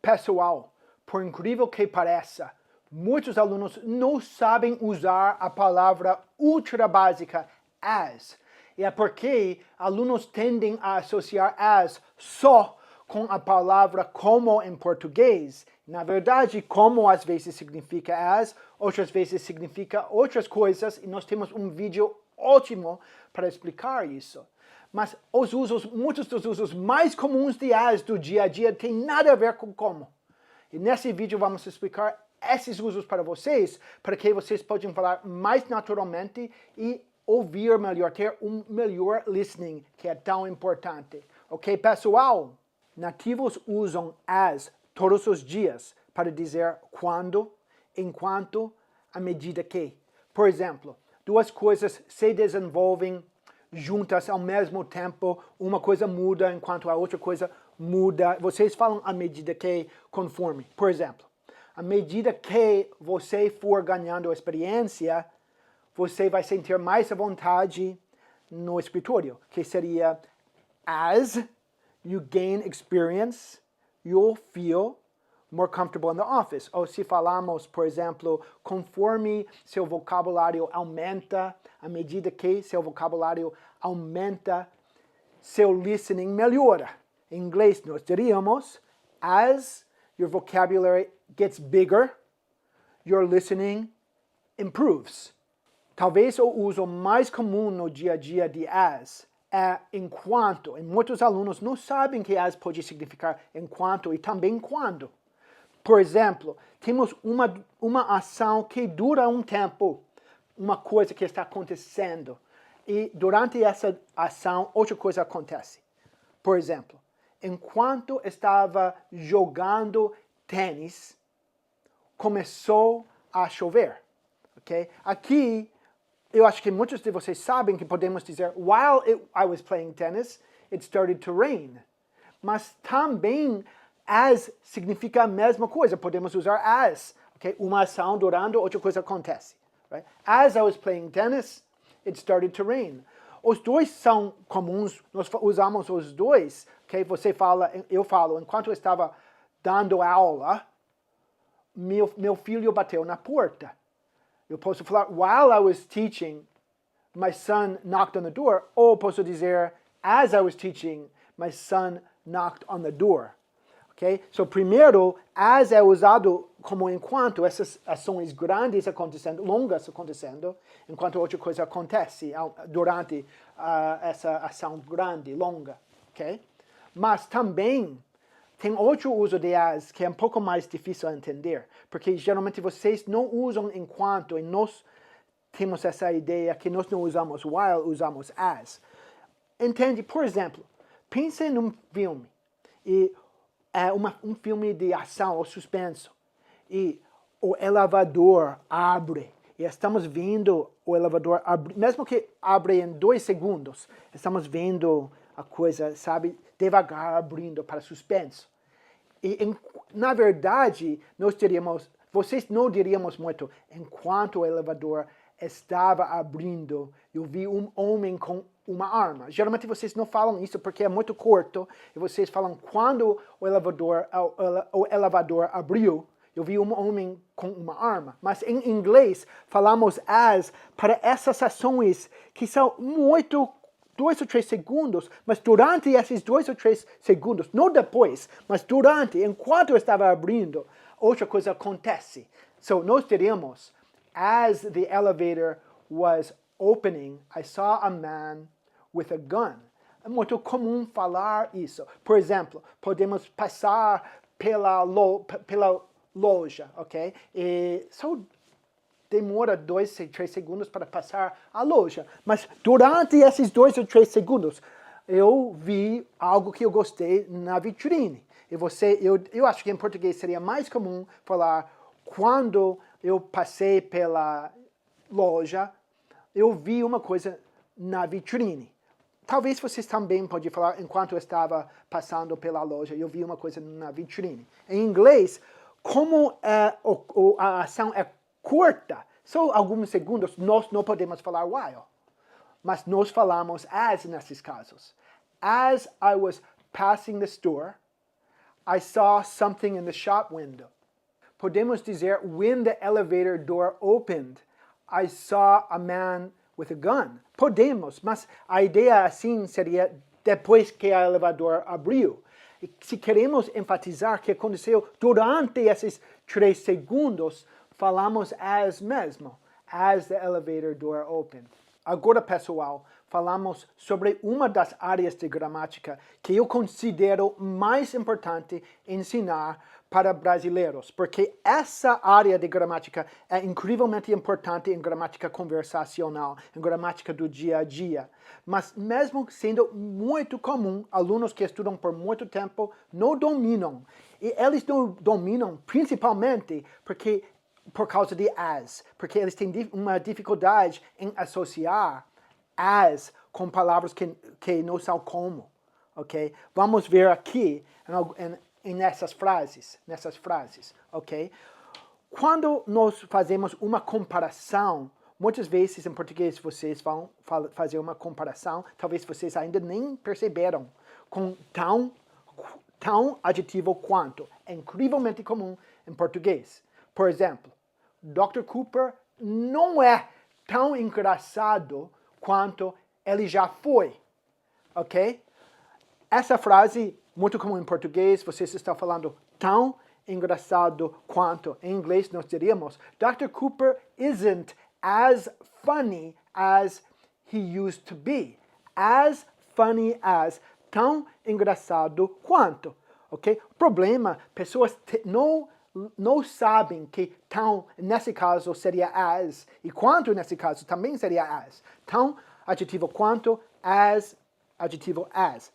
Pessoal, por incrível que pareça, muitos alunos não sabem usar a palavra ultra básica as. E é porque alunos tendem a associar as só com a palavra como em português. Na verdade, como às vezes significa as, outras vezes significa outras coisas, e nós temos um vídeo ótimo para explicar isso. Mas muitos dos usos mais comuns de as do dia a dia têm nada a ver com como. E nesse vídeo vamos explicar esses usos para vocês, para que vocês possam falar mais naturalmente e ouvir melhor, ter um melhor listening, que é tão importante. Ok, pessoal? Nativos usam as todos os dias para dizer quando, enquanto, à medida que. Por exemplo, duas coisas se desenvolvem juntas ao mesmo tempo, uma coisa muda enquanto a outra coisa muda. Vocês falam à medida que, conforme. Por exemplo, à medida que você for ganhando experiência, você vai sentir mais à vontade no escritório, que seria as you gain experience, you'll feel more comfortable in the office. Ou se falamos, por exemplo, conforme seu vocabulário aumenta, à medida que seu vocabulário aumenta, seu listening melhora. Em inglês, nós diríamos, as your vocabulary gets bigger, your listening improves. Talvez o uso mais comum no dia a dia de as é enquanto. E muitos alunos não sabem que as pode significar enquanto e também quando. Por exemplo, temos uma ação que dura um tempo, uma coisa que está acontecendo. E durante essa ação, outra coisa acontece. Por exemplo, enquanto estava jogando tênis, começou a chover. Okay? Aqui, eu acho que muitos de vocês sabem que podemos dizer, while I was playing tennis, it started to rain. Mas também, as significa a mesma coisa. Podemos usar as. Okay? Uma ação durando, outra coisa acontece. Right? As I was playing tennis, it started to rain. Os dois são comuns, nós usamos os dois. Okay? Você fala, eu falo, enquanto eu estava dando aula, meu filho bateu na porta. Eu posso falar, while I was teaching, my son knocked on the door. Ou posso dizer, as I was teaching, my son knocked on the door. Okay? So, primeiro, as é usado como enquanto essas ações grandes acontecendo, longas acontecendo, enquanto outra coisa acontece durante essa ação grande, longa. Okay? Mas também tem outro uso de as que é um pouco mais difícil de entender, porque geralmente vocês não usam enquanto, e nós temos essa ideia que nós não usamos while, usamos as. Entende? Por exemplo, pense num filme, e é um filme de ação ou suspenso, e o elevador abre, e estamos vendo o elevador abrir, mesmo que abre em 2 segundos, estamos vendo a coisa, sabe, devagar abrindo para suspenso. E, na verdade, vocês não diríamos muito, enquanto o elevador estava abrindo, eu vi um homem com uma arma. Geralmente vocês não falam isso porque é muito curto, e vocês falam, quando o elevador abriu, eu vi um homem com uma arma. Mas em inglês, falamos as para essas ações que são muito 2 ou 3 segundos, mas durante esses 2 ou 3 segundos, não depois, mas durante, enquanto eu estava abrindo, outra coisa acontece. So, nós diríamos, as the elevator was opening, I saw a man with a gun. É muito comum falar isso. Por exemplo, podemos passar pela loja, ok? E só demora 2 ou 3 segundos para passar a loja. Mas durante esses 2 ou 3 segundos, eu vi algo que eu gostei na vitrine. E eu acho que em português seria mais comum falar, quando eu passei pela loja, eu vi uma coisa na vitrine. Talvez vocês também podem falar, enquanto eu estava passando pela loja, eu vi uma coisa na vitrine. Em inglês, como a ação é curta, só alguns segundos, nós não podemos falar while. Mas nós falamos as nesses casos. As I was passing the store, I saw something in the shop window. Podemos dizer, when the elevator door opened, I saw a man with a gun. Podemos, mas a ideia assim seria depois que o elevador abriu. E se queremos enfatizar que aconteceu durante esses 3 segundos, falamos as mesmo. As the elevator door opened. Agora, pessoal, falamos sobre uma das áreas de gramática que eu considero mais importante ensinar para brasileiros, porque essa área de gramática é incrivelmente importante em gramática conversacional, em gramática do dia a dia. Mas mesmo sendo muito comum, alunos que estudam por muito tempo não dominam. E eles não dominam principalmente por causa de as, porque eles têm uma dificuldade em associar as com palavras que não são como, ok? Vamos ver aqui nessas frases, ok? Quando nós fazemos uma comparação, muitas vezes em português vocês vão fazer uma comparação, talvez vocês ainda nem perceberam, com tão adjetivo quanto. É incrivelmente comum em português. Por exemplo, Dr. Cooper não é tão engraçado quanto ele já foi, ok? Essa frase, muito comum em português, vocês estão falando tão engraçado quanto. Em inglês nós diríamos, Dr. Cooper isn't as funny as he used to be. As funny as, tão engraçado quanto, ok? O problema, pessoas não sabem que tão, nesse caso, seria as, e quanto, nesse caso, também seria as. Tão, adjetivo quanto, as, adjetivo as.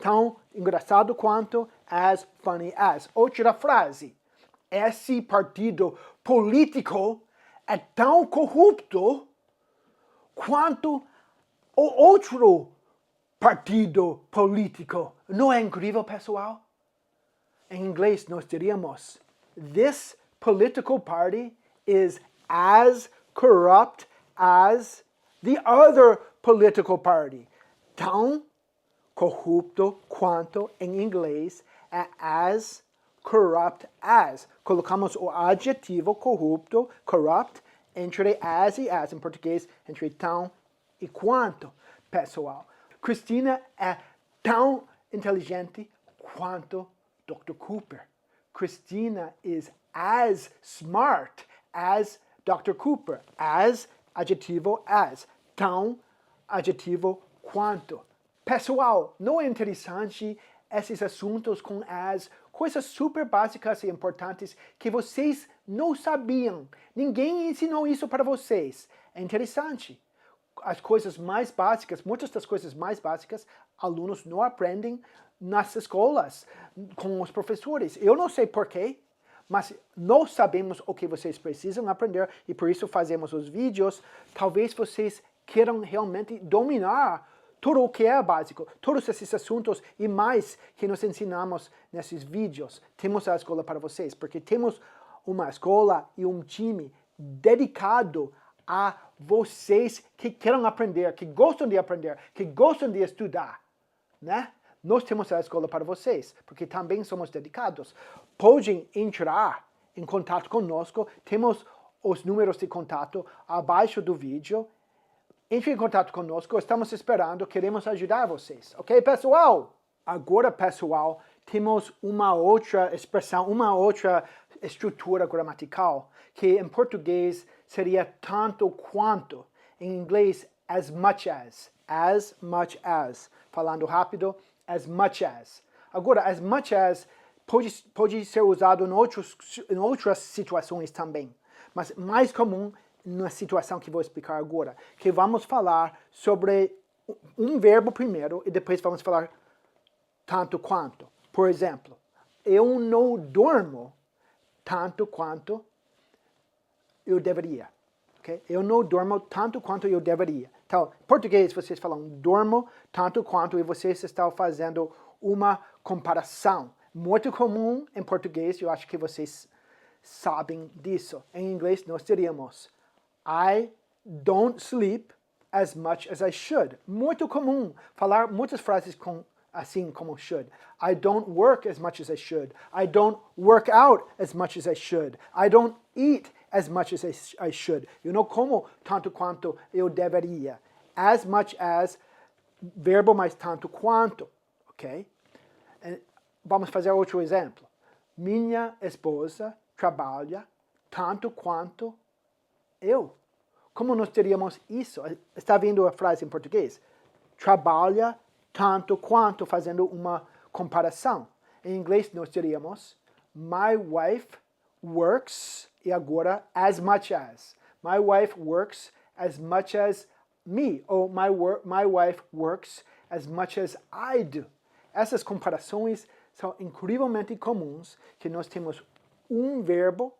Tão engraçado quanto, as funny as. Outra frase. Esse partido político é tão corrupto quanto o outro partido político. Não é incrível, pessoal? Em inglês, nós diríamos, this political party is as corrupt as the other political party. Tão corrupto quanto, em inglês, é as corrupt as. Colocamos o adjetivo corrupto, corrupt, entre as e as. Em português, entre tão e quanto. Pessoal, Cristina é tão inteligente quanto Dr. Cooper. Christina is as smart as Dr. Cooper. As, adjetivo as. Tão, adjetivo quanto. Pessoal, não é interessante esses assuntos com as, coisas super básicas e importantes que vocês não sabiam. Ninguém ensinou isso para vocês. É interessante. As coisas mais básicas, muitas das coisas mais básicas, alunos não aprendem nas escolas, com os professores. Eu não sei porquê, mas nós sabemos o que vocês precisam aprender e por isso fazemos os vídeos. Talvez vocês queiram realmente dominar tudo o que é básico, todos esses assuntos e mais que nós ensinamos nesses vídeos. Temos a escola para vocês, porque temos uma escola e um time dedicado a vocês que querem aprender, que gostam de aprender, que gostam de estudar, né? Nós temos a escola para vocês, porque também somos dedicados. Podem entrar em contato conosco, temos os números de contato abaixo do vídeo. Entre em contato conosco, estamos esperando, queremos ajudar vocês. Ok, pessoal? Agora, pessoal, temos uma outra expressão, uma outra estrutura gramatical, que em português seria tanto quanto. Em inglês, as much as. As much as. Falando rápido, as much as. Agora, as much as pode ser usado em outras situações também, mas mais comum na situação que vou explicar agora, que vamos falar sobre um verbo primeiro e depois vamos falar tanto quanto. Por exemplo, eu não dormo tanto quanto eu deveria. Okay? Eu não dormo tanto quanto eu deveria. Então, em português vocês falam dormo tanto quanto e vocês estão fazendo uma comparação. Muito comum em português, eu acho que vocês sabem disso. Em inglês nós diríamos I don't sleep as much as I should. Muito comum falar muitas frases assim como should. I don't work as much as I should. I don't work out as much as I should. I don't eat as much as I should. Eu não como tanto quanto eu deveria. As much as, verbo mais tanto quanto, ok? Vamos fazer outro exemplo. Minha esposa trabalha tanto quanto eu. Como nós teríamos isso? Está vendo a frase em português? Trabalha tanto quanto, fazendo uma comparação. Em inglês nós teríamos my wife works, e agora as much as. My wife works as much as me, ou my wife works as much as I do. Essas comparações são incrivelmente comuns, que nós temos um verbo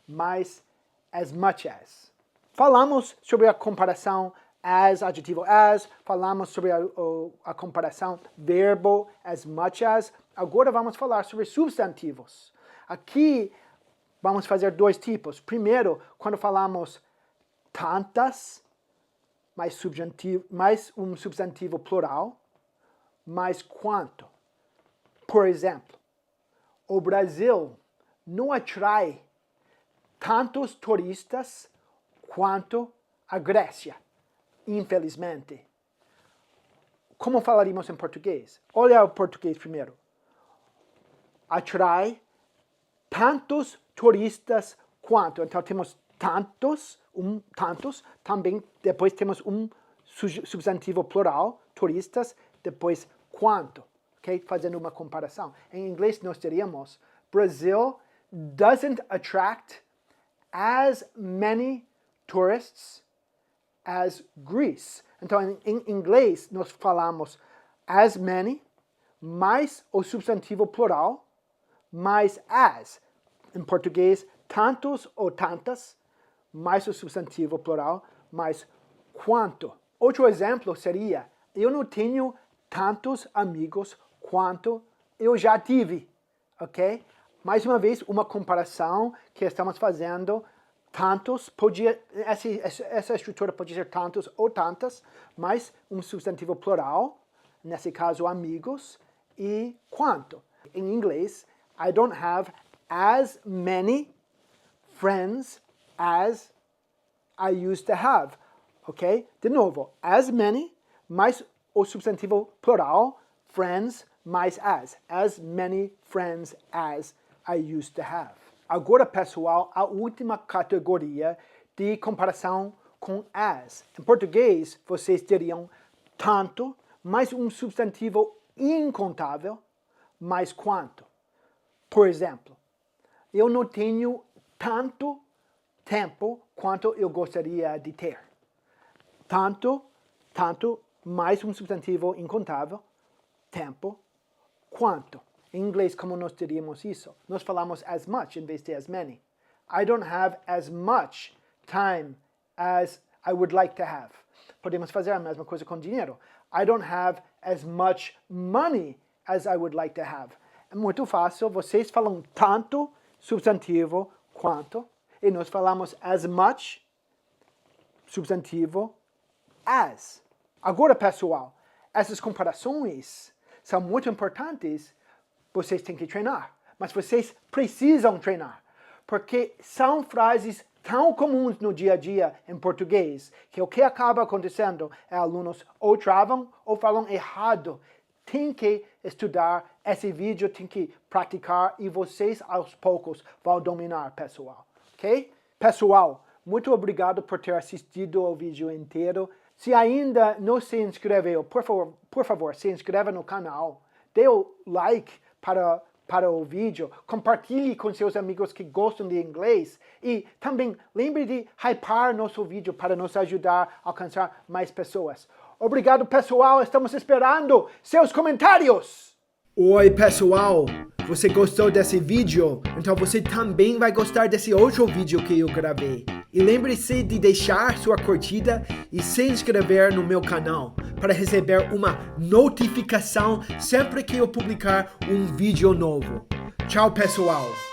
mais as much as. Falamos sobre a comparação as, adjetivo as, falamos sobre a comparação verbo as much as. Agora vamos falar sobre substantivos. Aqui vamos fazer dois tipos. Primeiro, quando falamos tantas, mais um substantivo plural, mais quanto. Por exemplo, o Brasil não atrai tantos turistas quanto a Grécia, infelizmente. Como falaríamos em português? Olha o português primeiro. Atrai tantos turistas quanto. Então temos tantos, também depois temos um substantivo plural, turistas, depois quanto. Okay? Fazendo uma comparação. Em inglês nós teríamos Brazil doesn't attract as many tourists as Greece. Então, em inglês, nós falamos as many, mais o substantivo plural, mais as. Em português, tantos ou tantas, mais o substantivo plural, mais quanto. Outro exemplo seria, eu não tenho tantos amigos quanto eu já tive, ok? Mais uma vez, uma comparação que estamos fazendo. Tantos, essa estrutura pode ser tantos ou tantas, mais um substantivo plural, nesse caso amigos, e quanto. Em inglês, I don't have as many friends as I used to have, ok? De novo, as many, mais o substantivo plural, friends, mais as many friends as I used to have. Agora, pessoal, a última categoria de comparação com as. Em português, vocês teriam tanto, mais um substantivo incontável, mais quanto. Por exemplo, eu não tenho tanto tempo quanto eu gostaria de ter. Tanto, mais um substantivo incontável, tempo, quanto. Em inglês, como nós teríamos isso? Nós falamos as much em vez de as many. I don't have as much time as I would like to have. Podemos fazer a mesma coisa com dinheiro. I don't have as much money as I would like to have. É muito fácil. Vocês falam tanto, substantivo, quanto. E nós falamos as much, substantivo, as. Agora, pessoal, essas comparações são muito importantes. Vocês têm que treinar, mas vocês precisam treinar, porque são frases tão comuns no dia a dia em português, que o que acaba acontecendo é alunos ou travam ou falam errado. Tem que estudar esse vídeo, tem que praticar e vocês aos poucos vão dominar, pessoal, ok? Pessoal, muito obrigado por ter assistido ao vídeo inteiro. Se ainda não se inscreveu, por favor, se inscreva no canal, dê o like para o vídeo, compartilhe com seus amigos que gostam de inglês e também lembre de hypar nosso vídeo para nos ajudar a alcançar mais pessoas. Obrigado, pessoal, estamos esperando seus comentários! Oi, pessoal! Você gostou desse vídeo? Então você também vai gostar desse outro vídeo que eu gravei. E lembre-se de deixar sua curtida e se inscrever no meu canal para receber uma notificação sempre que eu publicar um vídeo novo. Tchau, pessoal!